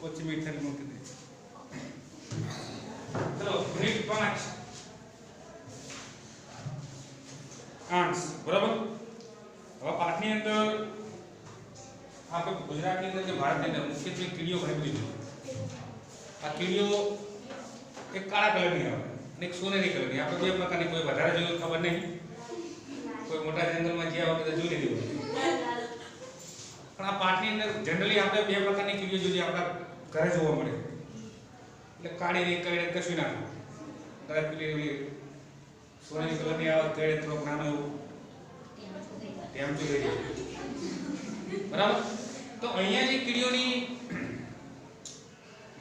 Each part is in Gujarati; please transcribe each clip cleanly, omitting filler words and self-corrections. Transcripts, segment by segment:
ઓછી મીઠાની મૂકી દે. ચલો યુનિટ 5 આંસ બરાબર. હવે પાઠની અંદર આપણે ગુજરાતની અંદર કે ભારતની અંદર મુખ્યત્વે કીડીઓ ઘણી બધી છે. આ કીડીઓ એક કાળા કલરની આવે અને એક સોનેરી કલરની. આપણે બે પ્રકારની, કોઈ વધારે જોયું ખબર નહીં, કોઈ મોટા જંગલમાં જ્યાં હોય તો જોઈ લીધી હોય. પણ આ પાઠની અંદર જનરલી આપણે બે પ્રકારની કીડીઓ જોઈએ આપણા ઘરે જોવા મળે. એટલે કાળી ને કઈ કશું ના થાય. પેલી સોનેરી કલરની આવે કઈ થોડોક નાનો એવું ટેમ જોઈ રહી. બરાબર. તો અહીંયા જે કીડીઓની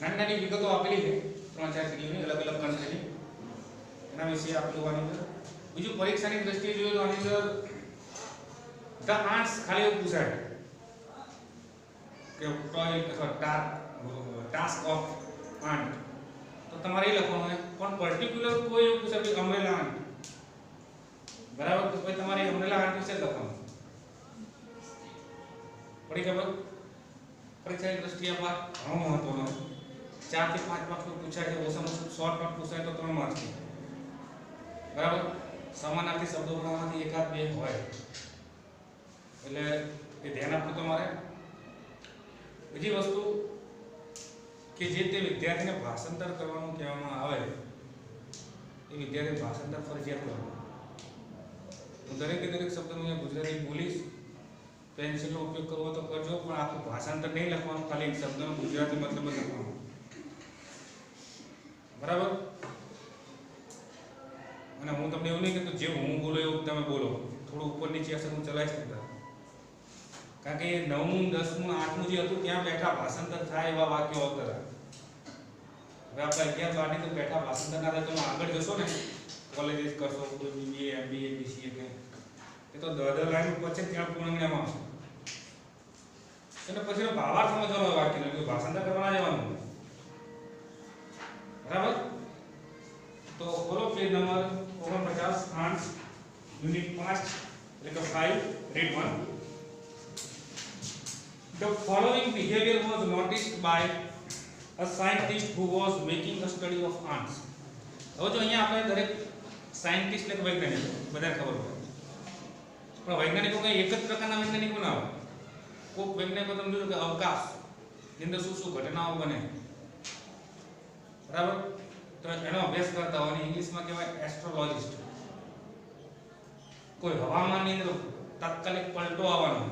નાની નાની વિગતો આપેલી છે, 3-4 કીડીઓની અલગ અલગ કંટ્રીની, એના વિશે આપેલું આની અંદર. બીજું પરીક્ષાની દ્રષ્ટિએ જોઈએ તો આની અંદર ધ આન્ટ્સ ખાલી એવું પૂછાય કે ટાસ્ક ઓફ આન્ટ, તો તમારે એ લખવાનું હોય. પણ પર્ટિક્યુલર કોઈ એવું પૂછે કે અમરેલા આન્ટ, બરાબર, તો પછી તમારે અમરેલા આન્ટ વિશે લખવાનું. પડી ખબર? પરીક્ષાની દ્રષ્ટિએ આ ઘણો મહત્વનો હોય. 4 થી 5 માર્ક્સનું પૂછાય છે, ઓછામાં ઓછું શોર્ટ માં પૂછાય તો 3 માર્ક્સ, બરાબર. સમાનાર્થી શબ્દો બનાવવાથી એકાદ બે હોય, એટલે એ ધ્યાન આપવું તમારે. બીજી વસ્તુ કે જે તે વિદ્યાર્થીને ભાષાંતર કરવાનું કહેવામાં આવે, એ વિદ્યાર્થી ભાષાંતર ફરજિયાત કરવાનું. હું દરેકે દરેક શબ્દનું ગુજરાતી બોલીશ. પેન્સિલનો ઉપયોગ કરવો તો કરજો, પણ આખું ભાષાંતર નહીં લખવાનું, ખાલી શબ્દનો ગુજરાતી મતલબ જ લખવાનો, બરાબર. અને હું તમને એવું નહીં કહેતો જે હું બોલો એવું તમે બોલો, થોડું ઉપર નીચે હશે હું ચલાવી શકતા. કારણ કે 9મું 10મું 8મું જે હતું ત્યાં બેઠા ભાષાંતર થાય એવા વાક્યો આવતા. હવે આપણે 11 12ની તો બેઠા ભાષાંતર ના થાય તો આગળ જશો ને, કોલેજ કરશો, બીબીએ એમબીએ બીસીએ કે એ તો 10 લાઈન પછી ત્યાં પૂર્ણજ્ઞાન આવશે. એટલે પછી ભાવાર્થ સમજવાનો વાક્યનો, એટલે ભાષાંતર કરવા જવાનું, બરાબર. તો બોલો પેજ નંબર 49 આન્સ યુનિટ 5 એટલે કે 5 read 1. The following behavior was noticed by a scientist who was making a study of ants. હવે જો અહીંયા આપણે દરેક સાયન્ટિસ્ટ એટલે વૈજ્ઞાનિક બધાને ખબર હોય, પણ વૈજ્ઞાનિકો કઈ એક જ પ્રકારના વૈજ્ઞાનિકો ના હોય. કોઈક વૈજ્ઞાનિકો તમે જોજો કે અવકાશ ની અંદર શું શું ઘટનાઓ બને, બરાબર, તો એનો અભ્યાસ કરતા હોય. ઇંગ્લિશમાં કહેવાય એસ્ટ્રોલોજિસ્ટ. કોઈ હવામાનની અંદર તાત્કાલિક પલટો આવવાનો,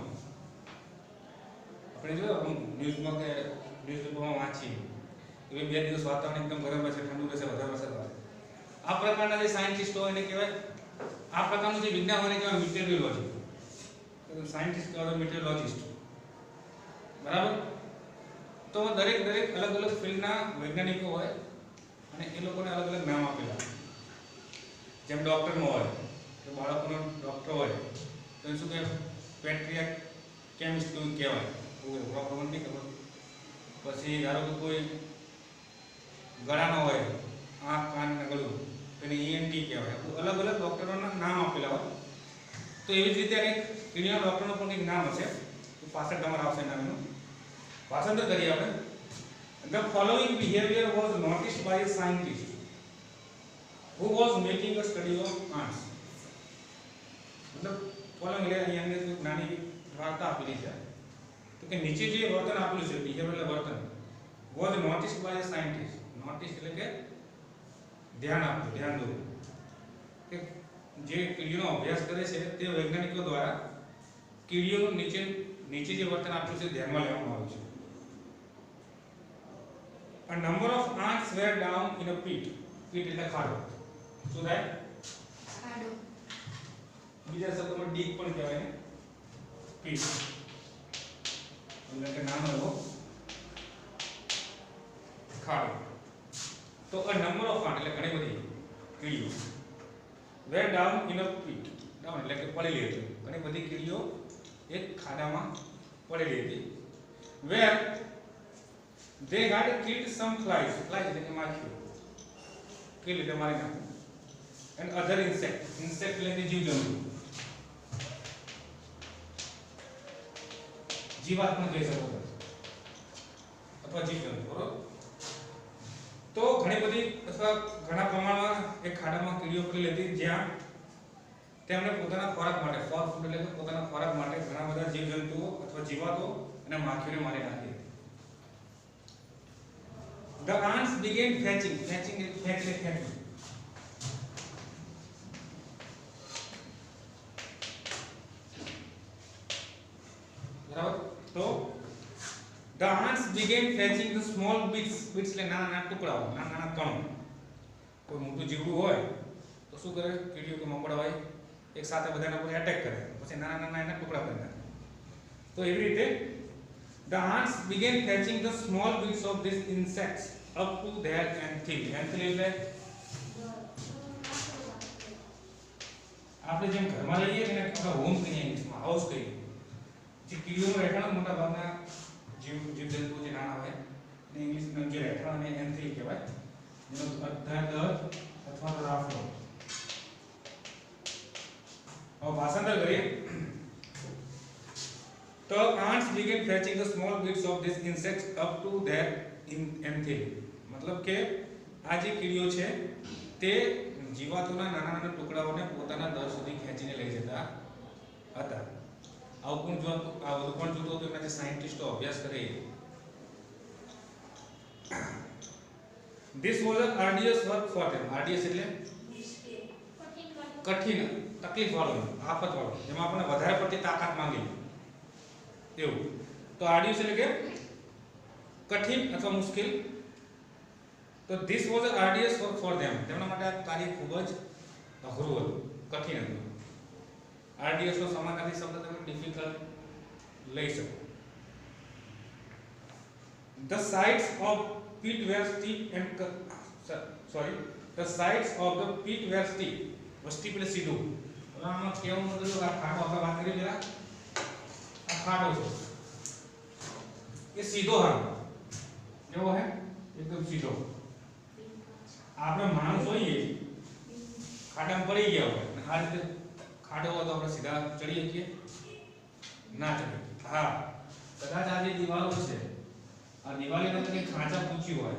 આપણે જોયું ન્યૂઝમાં કે ન્યૂઝપેપરમાં વાંચીએ કે 2 દિવસ વાતાવરણ એકદમ ગરમ રહેશે, ઠંડુ રહેશે, વધારે વરસાદ આવે. આ પ્રકારના જે સાયન્ટિસ્ટ હોય એને કહેવાય, આ પ્રકારનું જે વિજ્ઞાન હોય એને કહેવાય મિટેરિયોલોજી. સાયન્ટિસ્ટ કહેવાય મિટેરિયોલોજિસ્ટ, બરાબર. તો દરેક અલગ અલગ ફિલ્ડના વૈજ્ઞાનિકો હોય અને એ લોકોને અલગ અલગ નામ આપેલા. જેમ ડૉક્ટરનો હોય તો બાળકોનો ડૉક્ટર હોય તો એ શું કહેવાય, પેટ્રિયાક કેમિસ્ટ કહેવાય. પ્રોપર નહીં ખબર. પછી ધારો કે કોઈ ગળાનો હોય, આંખ કાન ને ગળું, તેને ઈએનટી કહેવાય. અલગ અલગ ડૉક્ટરોના નામ આપેલા હોય. તો એવી જ રીતે એક કીડીના ડૉક્ટરનું પણ એક નામ હશે, તો પાછળ તમારે આવશે નામનું. ભાષાંતર કરીએ આપણે. The following behavior was noticed by a scientist who was making a study of ants. મતલબ following એટલે અહીંયા અંદર નાની વાર્તા આપેલી છે તો કે નીચે જે વર્તન આપેલું છે, behavior એટલે વર્તન, was noticed by a scientist. Noticed એટલે કે ધ્યાન આપવું, ધ્યાન દોરવું. કે જે કીડીઓનો અભ્યાસ કરે છે તે વૈજ્ઞાનિકો દ્વારા કીડીઓનું નીચે જે વર્તન આપેલું છે ધ્યાનમાં લેવામાં આવ્યું છે. A number of ants were down in a pit. Pit એટલે ખાડો. શું થાય? ખાડો. બીજા શબ્દમાં ડીક પણ કહેવાય ને, pit. એટલે કે નાનો એવો ખાડો. તો a number of ants એટલે ઘણી બધી કીડીઓ were down in a pit. down એટલે કે પડેલી હતી. ઘણી બધી કીડીઓ એક ખાડામાં પડેલી હતી. where they had killed some flies. Flies એટલે કે માખીઓ. kill એટલે મારી નાખવું. and other insects. insect એટલે કે જીવજંતુ. જીવાત પણ કહી શકો છો. અથવા જીવજંતુ, બરોબર. તો ઘણી બધી અથવા ઘણા પ્રમાણમાં એક ખાડામાં કીડીઓ પડી હતી જ્યાં તેમણે પોતાના ખોરાક માટે ફોર ફૂડ એટલે કે પોતાના ખોરાક માટે ઘણા બધા જીવજંતુઓ અથવા જીવાતો અને માખીઓને મારી નાખી હતી. The ants began fetching બરાબર. તો the ants began fetching the small bits એટલે નાના નાના ટુકડાઓ, નાના નાના કણો. કોઈ મોટું જીવડું હોય તો શું કરે, કીડીઓ કે મકોડા હોય એક સાથે બધાના ઉપર એટેક કરે, પછી નાના નાના એના ટુકડા કરી નાખે. તો એવી રીતે the ants began fetching the small bits of these insects up to their anthill. Anthill એટલે આપણે જેમ ઘરમાં રહીએ એને આપણે હોમ કહીએ, ઇંગ્લિશમાં હાઉસ કહીએ. જે કીડીઓનું રહેઠાણ મોટા ભાગના જીવજંતુઓ જે નાના હોય ને ઇંગ્લિશમાં જે રહેઠાણ અને એન્થિલ કહેવાય, જેનો અર્થ અથવા રાફડો. હવે ભાષાંતર કરીએ તો ants began fetching the small bits of these insects up to their anthill. मतलब કે આ જે કીડીઓ છે તે જીવાતોના નાના નાના ટુકડાઓને પોતાના દર સુધી ખેંચીને લઈ જતા હતા. આવું પણ જો આ બધું પણ જોતો તો એના જે સાયન્ટિસ્ટો અભ્યાસ કરે. This was an arduous work for them. Arduous એટલે કઠિન, તકલીફ વાળું, આફત વાળું, જેમાં આપણે વધારે પડતી તાકાત માંગી એવું. તો arduous એટલે કે કઠિન અથવા મુશ્કેલ. તો this was an arduous work for them. તેમના માટે આ કાર્ય ખૂબ જ અઘરું હતું, કઠિન હતું. arduous નો સમાનાર્થી શબ્દ તમે difficult લઈ શકો. The sides of pit were steep and the sides of the pit were steep. steep એટલે સીધું. હવે આમાં કેવું મતલબ આ ખાડો આપણે વાત કરી પેલા આ ખાડો છે એ સીધો હાલ કેવો હે એકદમ સીધો. આપણે માણસ હોઈએ ખાડામાં પડી ગયા હોય અને આ રીતે ખાડો હોય તો આપણે સીધા ચડી શકીએ ના ચડી. હા, કદાચ આ જે દિવાલો છે આ દિવાલીને તમે ખાંચા પૂછ્યું હોય,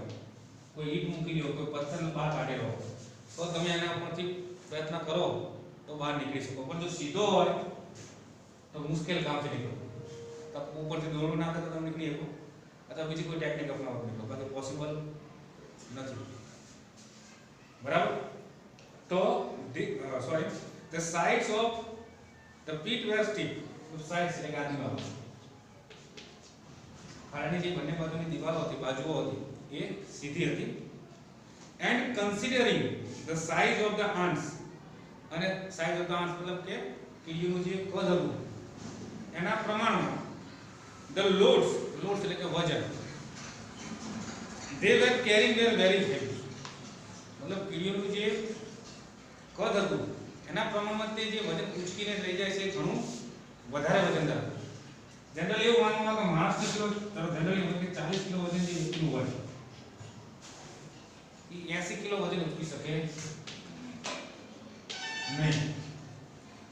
કોઈ ઈંટ મૂકી દો, કોઈ પથ્થરને બહાર કાઢેલો તો તમે એના ઉપરથી પ્રયત્ન કરો તો બહાર નીકળી શકો. પણ જો સીધો હોય તો મુશ્કેલ કામ છે નીકળવું. તો ઉપરથી દોરડું નાખે તો તમે નીકળી શકો અથવા બીજી કોઈ ટેકનિક અપનાવો નીકળો, બાકી પોસિબલ નથી. બરાબર. તો the sides of the pit were steep. તો sides એટલે આ દિવાલો, ખાડાની જે બંને બાજુની દિવાલો હતી, બાજુઓ હતી એ સીધી હતી. and considering the size of the ants, અને size of the ants મતલબ કે કીડીઓનું જે કદ હતું એના પ્રમાણમાં the loads એટલે કે વજન they were carrying were very heavy. મતલબ કીડીઓનું જે કદ હતું એના પ્રમાણમાં તે જે વજન ઉચકીને લઈ જાય છે ઘણું વધારે વજનદાર. જનરલી એવું માનવામાં આવે કે માણસ કિલો જનરલી 40 કિલો વજન જે વ્યક્તિનું હોય એ 80 કિલો વજન ઉચકી શકે નહીં.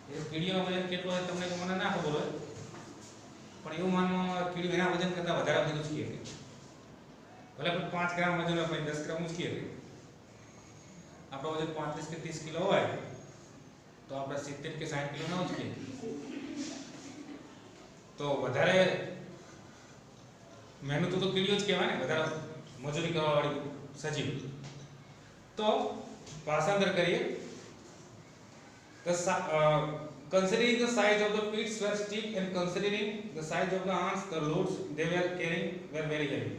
એ કીડીઓનું વજન કેટલું હોય તમને તો મને ના ખબર હોય, પણ એવું માનવામાં આવે કીડીઓ એના વજન કરતાં વધારે વજન ઉચકી શકે. ભલે પણ 5 ગ્રામ વજન હોય પણ 10 ગ્રામ ઉચકી શકે. આપણો વજન 35 કે 30 કિલો હોય તો આપણે 70 કે 60 કિલો ના ઉચકીએ. તો વધારે મહેનત તો કીડીઓ જ કહેવાય ને, વધારે મજૂરી કરવા વાળી સજીવ. તો ભાષાંતર કરીએ. Considering the size of the pits were steep and considering the size of the ants, the loads they were carrying were very heavy.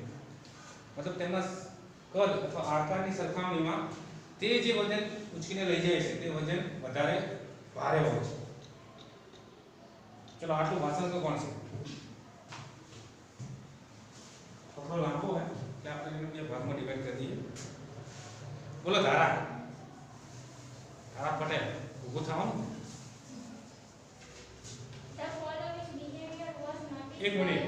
मतलब તેમના કદ અથવા આકારની સરખામણીમાં તે જે વજન ઉચકીને લઈ જાય છે તે વજન વધારે ભારે હોય છે. ચલો આટલું ભાષણ તો કોણ છે? થોડો લાંબો હોય એટલે આપણે એને બે ભાગમાં ડિવાઈડ કરી દઈએ. બોલો ધારા પટેલ ઊભું થવાનું. એક મિનિટ,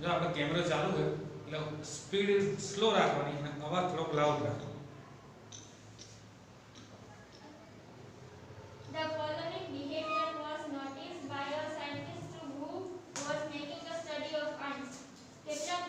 જો આપણે કેમેરો ચાલુ હોય એટલે સ્પીડ સ્લો રાખવાની અને અવાજ થોડોક લાઉડ રાખવાનો. The following behavior was noticed by a scientist who was making a study of ants. કેટલાક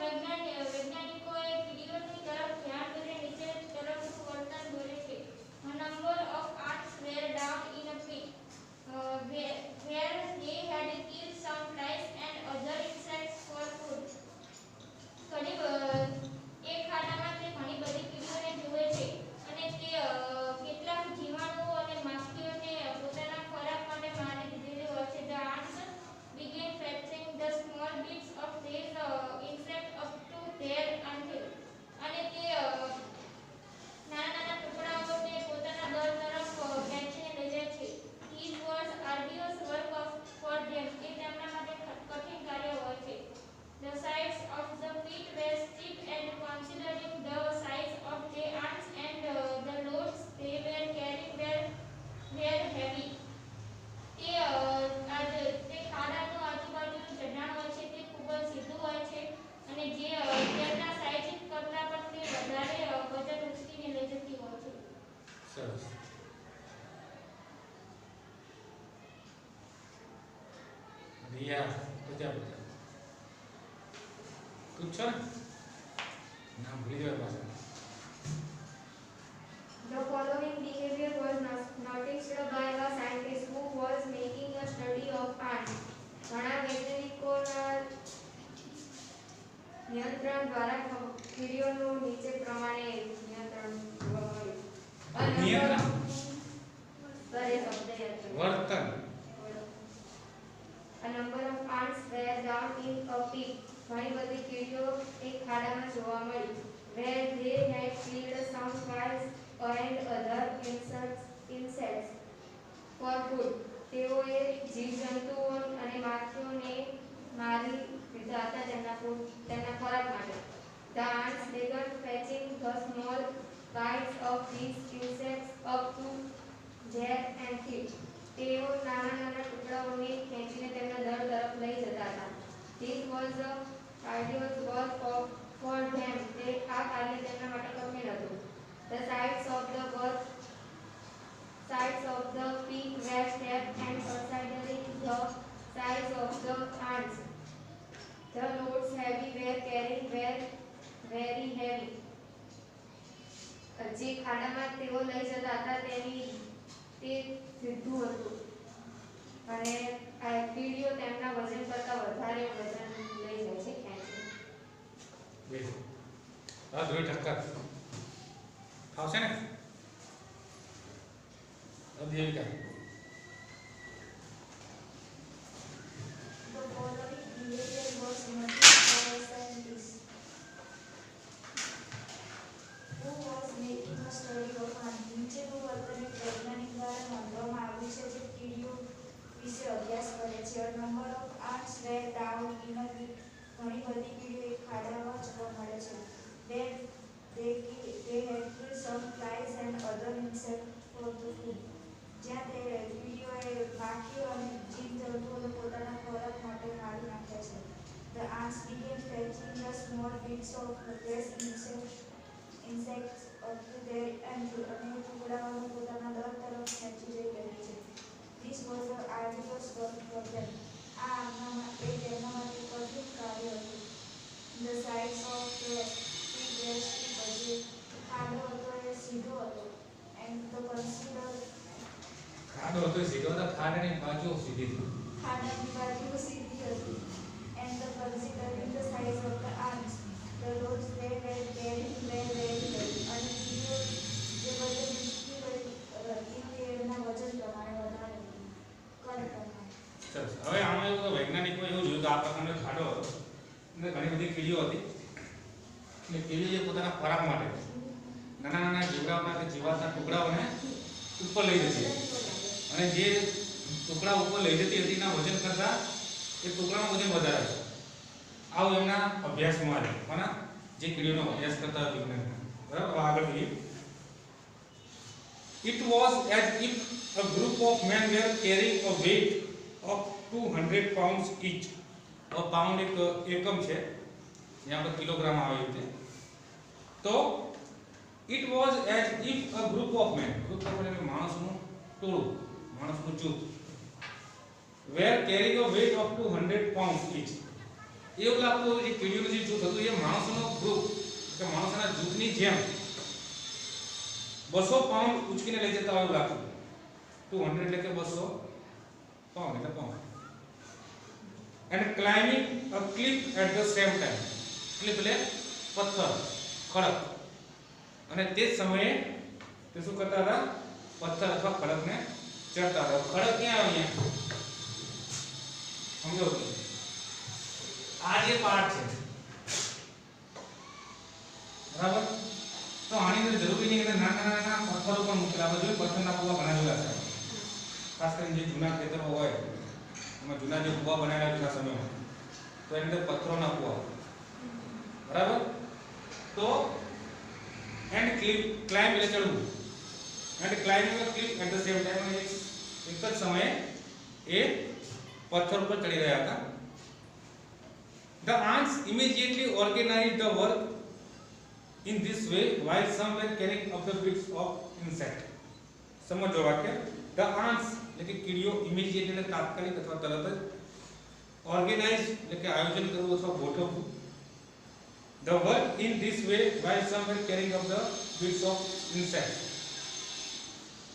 પૂછો ને નામ ભૂલી ગયો પાછા. The following behavior was noticed by a scientist who was making a study of ants. ઘણા વૈજ્ઞાનિકોના નિયંત્રણ દ્વારા કીડીઓનું નીચે પ્રમાણે નિયંત્રણ જોવા મળ્યું. નિયંત્રણ? સરે શબ્દ યાદ કરો. વર્તન. A number of ants were down in a pit. ઘણી બધી કીડીઓ એક ખાડામાં જોવા મળી. Where they had killed some flies and other insects for food. તેઓએ જીવજંતુઓ અને માખીઓને મારી દીધા હતા તેમના ખોરાક માટે. The ants began fetching the small bites of these insects up to their and feet. તેઓ નાના નાના ટુકડાઓને ખેંચીને તેમના દળ તરફ લઈ જતા હતા. This was a tedious work for them. આ કાર્ય તેમના માટે કઠિન હતું. The sides of the peak were stepped and considering the size of the ants. The loads heavy were carried were very heavy. જે ખાડામાં તેઓ લઈ જતા હતા તે સીધું હતું અને આ કીડીઓ તેમના વજન કરતા વધારે વજન લઈ જાય છે ખેંચીને. હા જોઈ ટક્કર આવશે ને અધ્યાયિકા. The following behavior was noticed by a scientist who was making a study of ants. નીચેનું વર્તન એક વૈજ્ઞાનિક દ્વારા નોંધવામાં આવ્યું છે જે કીડીઓ વિશે અભ્યાસ કરે છે. A number of ants were down in a pit. ઘણી બધી કીડીઓ એક ખાડામાં જોવા મળે છે. They had killed some flies and other insects for the food. જ્યાં તે કીડીઓએ માખીઓ અને જીવજંતુઓને પોતાના ખોરાક માટે મારી નાખ્યા છે. The ants began fetching the small bits of these insects up to their entry. અને ટુકડાઓને પોતાના દળ તરફ ખેંચી જઈ રહી છે. This was a arduous work for them. આ તેમના માટે કઠિન કાર્ય હતું. The sides of the peak were steep. જે ખાડો હતો એ સીધો હતો. And the considered ખાડો હતો સીધો હતો, ખાડાની બાજુ સીધી હતી. ખાડાની બાજુ સીધી હતી. And the considering the size of the ants, the loads they were carrying were very heavy. અને કીડીઓ જે વજન મુશ્કેલ હતી તે એના વજન પ્રમાણે વધારે હતી. કદ પ્રમાણે. સરસ. હવે આમાં એવું કે વૈજ્ઞાનિકોએ એવું જોયું કે આ પ્રકારનો ખાડો હતો અને ઘણી બધી કીડીઓ હતી. એટલે કીડીઓ જે પોતાના ખોરાક માટે નાના નાના જીવડાઓના કે જીવાતના ટુકડાઓને ઉપર લઈ જતી અને જે ટુકડા ઉપર લઈ જતી હતી એના વજન કરતાં એ ટુકડાનું વજન વધારે છે. આવું એમના અભ્યાસમાં આવ્યું. કોના? જે કીડીઓનો અભ્યાસ કરતા હોય વિજ્ઞાનના. બરાબર. આગળ જોઈએ. It was as if a group of men were carrying a weight of 200 pounds each. A pound એક એકમ છે, यहाँ पर किलोग्राम આવે છે. તો it was as if a group of men, group of એટલે માણસનું ટોળું, માણસનું જૂથ, were carrying a weight of 200 pounds each. એવું લાગતું હતું જે કીડીઓનું જે જૂથ હતું એ માણસોનો ગ્રુપ કે માણસોના જૂથની જેમ 200 પાઉન્ડ ઉચકીને લઈ જતા હોય એવું લાગતું. 200 એટલે કે 200 પાઉન્ડ એટલે pound. And climbing a cliff at the same time. cliff એટલે પથ્થર, ખડક. અને તે જ સમયે તે શું કરતા હતા? પથ્થર અથવા ખડકને ચડતા હતા. ખડક ક્યાં આવે? અહીંયા સમજો. આ જે પાર્ટ છે બરાબર, તો આની અંદર જરૂરી નહીં કે નાના નાના પથ્થરો પણ મૂકેલા. આપણે જોયું પથ્થરના કુવા ઘણા જોયા છે, ખાસ કરીને જે જૂના ખેતરો હોય એમાં જૂના જે કુવા બનાવેલા જૂના સમયમાં, તો એની અંદર પથ્થરોના કુવા બરાબર. તો એન્ડ ક્લાઇમ્બ એટલે ચડવું, and climbing a cliff at the same time, એક જ સમયે એ પથ્થર ઉપર ચડી રહ્યા હતા. The ants immediately organized the work in this way while some were carrying up the bits of insect. સમજો વાક્ય. The ants એટલે કે કીડીઓ, immediately એટલે તાત્કાલિક અથવા તરત જ, organize એટલે કે આયોજન કરવું અથવા ગોઠવવું, The work in this way while some were carrying up the bits of insect.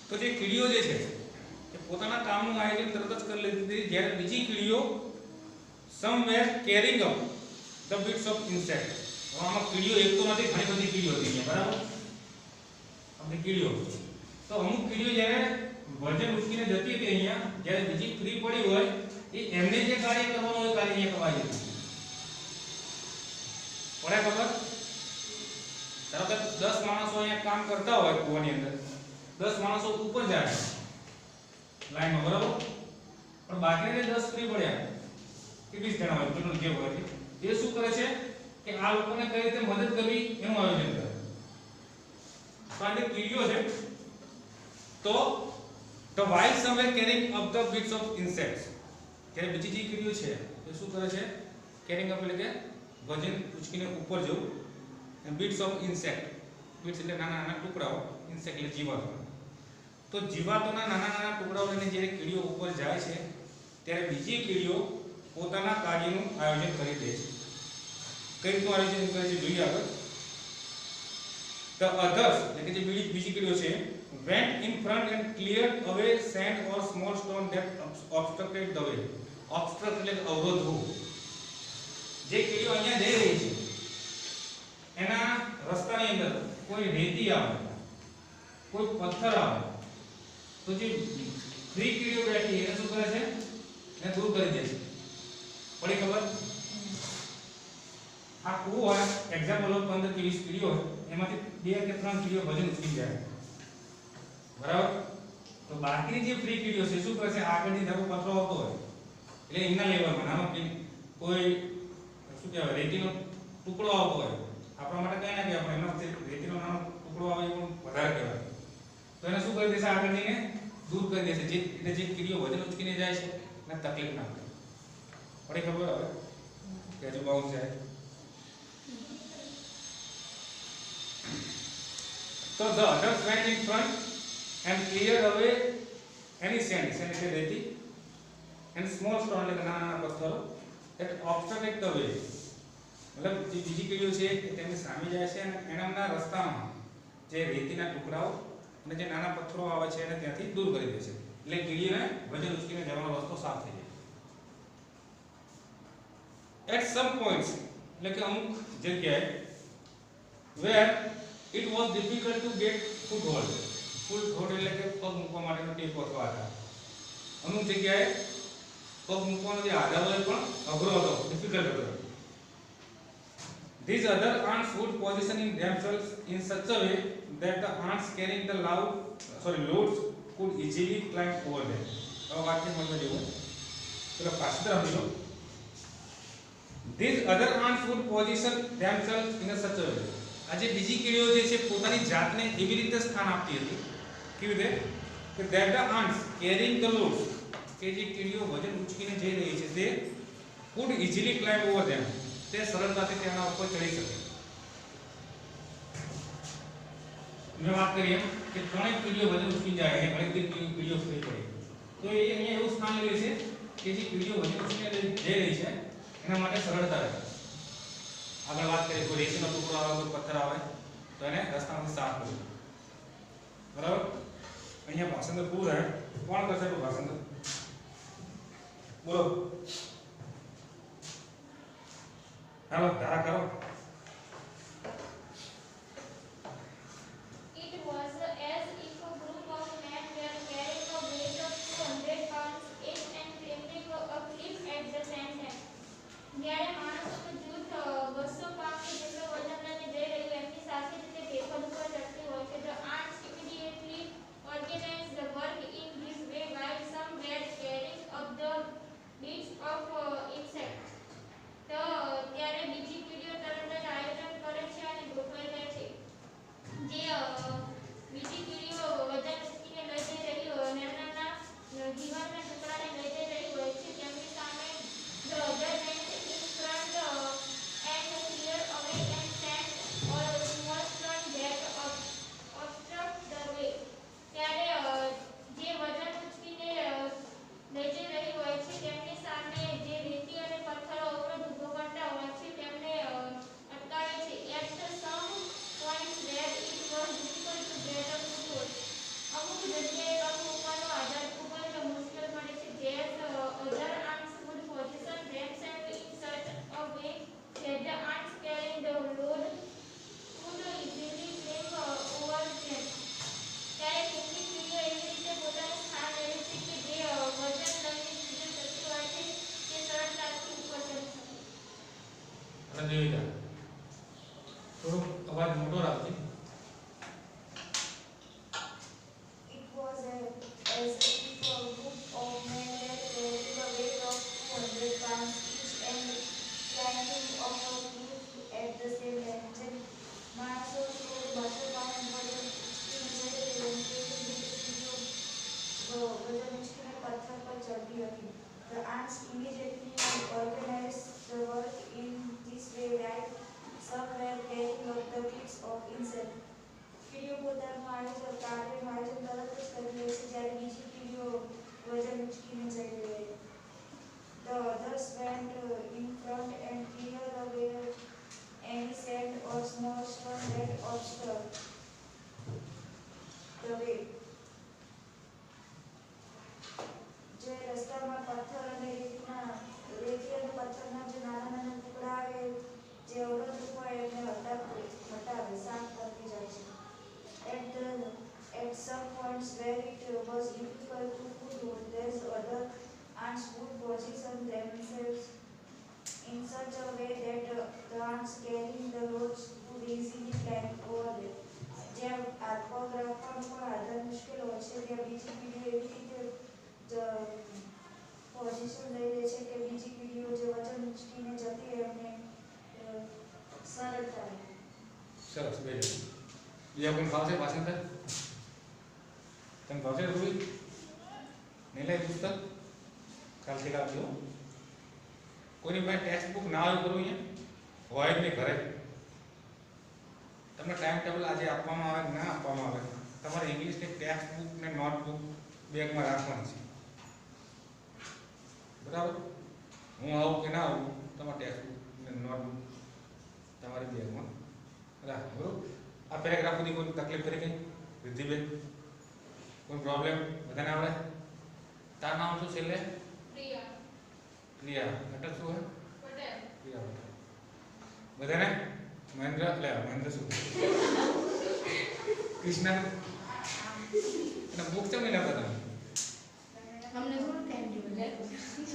તો જે કીડીઓ જે છે એ પોતાના કામનું આયોજન તરત જ કરી લેતી હતી જ્યારે બીજી કીડીઓ some were carrying up the bits of insect. હવે આમાં કીડીઓ એક તો નથી, ઘણી બધી કીડીઓ હતી અહીંયા, બરાબર? આપણી કીડીઓ તો અમુક કીડીઓ જ્યારે વજન ઉચકીને જતી હતી અહીંયા, જ્યારે બીજી ફ્રી પડી હોય એ એમને જે કાર્ય કરવાનું હોય કાર્ય અહીંયા કરવાઈ જતી. પડે ખબર? ધારો કે 10 માણસો અહીંયા કામ કરતા હોય કૂવાની અંદર, 10 માણસો ઉપર જાય લાઈનમાં, બરાબર? પણ બાકીના જે 10 ફ્રી પડ્યા કે 20 જણા હોય ટોટલ જે હોય એ શું કરે છે કે આ લોકોને કઈ રીતે મદદ કરવી એનું આયોજન કરે. તો આ જે કીડીઓ છે તો the while some were carrying up the bits of insects, ત્યારે બીજી જે કીડીઓ છે એ શું કરે છે carrying up એટલે કે વજન ઉચકીને ઉપર જવું, and bits of insect, bits એટલે નાના નાના ટુકડાઓ, insect એટલે જીવાતો. તો જીવાતોના નાના નાના ટુકડાઓ લઈને જ્યારે કીડીઓ ઉપર જાય છે ત્યારે બીજી કીડીઓ પોતાના કાર્યનું આયોજન કરી દે છે. કઈ રીતનું આયોજન કરે છે જોઈએ આગળ. The others એટલે કે જે બીજી કીડીઓ છે went in front and cleared away sand or small stone that obstructed the way. Obstruct એટલે અવરોધવું. જે કીડીઓ અહીંયા જઈ રહી છે એના રસ્તાની અંદર કોઈ રેતી આવે, કોઈ પથ્થર આવે તો જે ફ્રી કીડીઓ બેઠી એને શું કરે છે એને દૂર કરી દે છે. પડી ખબર? આ કૂવો હોય એક્ઝામ્પલ હોય 15 કે 20 કીડીઓ હોય એમાંથી 2 કે 3 કીડીઓ વજન ઉચકી જાય, બરાબર? તો બાકીની જે ફ્રી કીડીઓ છે શું કરે છે આગળની ધારો પથ્થરો આવતો હોય એટલે એમના લેવલમાં નાનો કોઈ શું કહેવાય રેતીનો ટુકડો આવતો હોય, આપણા માટે કઈ ના કહેવાય, એનો રેતીનો નાનો ટુકડો આવે એ પણ વધારે કહેવાય. તો એને શું કરી દેશે આગળ જઈને દૂર કરી દેશે, જે એટલે જે કીડીઓ વજન ઉચકીને જાય છે એને તકલીફ ના પડે. પડી ખબર? હવે કે હજુ બાઉન્સ જાય તો the others went in front and cleared away any sand એટલે રેતી, and small stone એટલે નાના નાના પથ્થરો that obstructed the way. મતલબ જે બીજી કીડીઓ છે એ તેમની સામે જાય છે અને એનાના રસ્તામાં જે રેતીના ટુકડાઓ અને જે નાના પથ્થરો આવે છે એને ત્યાંથી દૂર કરી દે છે, એટલે કીડીઓને વજન ઉચકીને જવાનો રસ્તો સાફ થઈ જાય. At some points એટલે કે અમુક જગ્યાએ where it was difficult to get foothold. Foothold એટલે કે પગ મૂકવા માટેનો ટેકો અથવા આધાર. અમુક જગ્યાએ પગ મૂકવાનો જે આધાર હોય પણ અઘરો હતો, ડિફિકલ્ટ હતો. These other ants would position themselves in such a way that the ants carrying the loads could easily climb over them. હવે વાક્ય સમજવા જેવું. ચલો પાછળ તરફ જોજો. These other ants would position themselves in such a way. આજે બીજી કીડીઓ જે છે પોતાની જાતને એવી રીતે સ્થાન આપતી હતી કેવી રીતે કે that the ants carrying the loads, કે જે કીડીઓ વજન ઉચકીને જઈ રહી છે તે could easily climb over them, તે સરળતાથી તેના ઉપર ચડી શકે. મેં વાત કરી એમ કે ત્રણેય કીડીઓ વજન ઉચકી જાય અને ઘણી બધી કીડીઓ ફ્રી પડી, તો એ અહીંયા એવું સ્થાન લે છે કે જે કીડીઓ વજન ઉચકીને જઈ રહી છે એના માટે સરળતા રહે. આગળ વાત કરીએ કોઈ રેતીનો ટુકડો આવે, કોઈ પથ્થર આવે તો એને રસ્તામાંથી સાફ કરવું, બરાબર? અહીંયા ભાષાંતર પૂરું થાય. કોણ કરશે એટલું ભાષાંતર? બોલો, હાલો ધારા કરો. It was as if a group of men were carrying a weight of 200 pounds each and climbing a cliff at the same time. જ્યારે માણસોનું જૂથ 200 પાઉન્ડ જેટલો વજન લઈને જઈ રહ્યું એમની સાથે રીતે ટેકર ઉપર ચડતી હોય છે. The ants immediately organized the work in this way while some were carrying up the bits of insects. તો ત્યારે બીજી કીડીઓ તરત જ અવાજ મોટો રાખજે. It was as if a group of men were carrying a weight of 200 pounds each and climbing up a cliff at the same time. જેમ માણસો 200 પાઉન્ડ વજન ઉચકીને જઈ તેમ કેવી રીતે કીડીઓ વજન ઉચકીને પથ્થર પર ચડતી હતી. The ants immediately organized the work in this way, right? Some were carrying up the bits of insect. કીડીઓ પોતાનું કાર્યનું આયોજન તરત જ કરી લે છે જ્યારે બીજી કીડીઓ વજન ઉચકીને જઈ રહી. The others went in front and cleared away any sand or small stone that obstructed the way. જે રસ્તામાં પથ્થર અને રેતી અને પથ્થરના જે નાના નાના ટુકડા આવે જે અવરોધક હોય એને હટાવે સાફ કરતી જાય છે. At some points where it was difficult to foothold, these other ants would position themselves in such a way that the ants carrying the loads could easily climb over them. જ્યાં હાથ પગ રાખવાનો પણ આધાર મુશ્કેલ હોય છે ત્યાં બીજી કીડીઓ એવી રીતે પોઝિશન લઈ લે છે કે બીજી કીડીઓ જે વજન ઉચકીને જતી હોય એમને સરળતા રહે. સરસ બેજો. બીજા કોઈ ભાવશે ભાષણ થાય? તમે ભાવશે રૂબી? નહીં લાવી પુસ્તક? કાલથી લાવજો. કોઈની પાસે ટેક્સ્ટ બુક ના હોય કરું અહીંયા હોય જ નહીં ઘરે. તમને ટાઈમ ટેબલ આજે આપવામાં આવે ના આપવામાં આવે તમારે ઇંગ્લિશની ટેક્સ્ટ બુક ને નોટબુક બેગમાં રાખવાની છે. બરાબર? હું આવું કે ના આવું તમારે ટેક્સ્ટ બુક ને નોટબુક તમારી બેગમાં રાખો. બરાબર? આ પેરેગ્રાફ સુધી કોઈ તકલીફ કરી ગઈ? રિદ્ધિબેન કોઈ પ્રોબ્લેમ? બધાને આવડે? તારું નામ શું છેલ્લે? પ્રિયા. પ્રિયા. અટલ શું હે? પટેલ. પ્રિયા પટેલ. બધાને? મહેન્દ્ર મહેન્દ્ર શું? કૃષ્ણ અને બુક ચમ લાવતા તમે? અમને થોડું ટાઈમ ટેબલ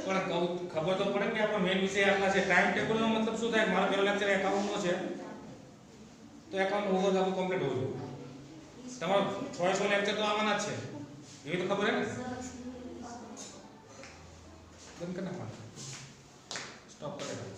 પણ કહું ખબર તો પડે ને કે આપણો મેઇન વિષય આપણા છે. ટાઈમ ટેબલનો મતલબ શું થાય? મારો પહેલો લેક્ચર એકાઉન્ટનો છે તો એકાઉન્ટ ઓવર આપણું કમ્પ્લીટ હોવું જોઈએ. તમારો 600 લેક્ચર તો આવવાના જ છે એવી તો ખબર હે ને? બંધ કરી નાખવાનું. સ્ટોપ કરી નાખવાનું.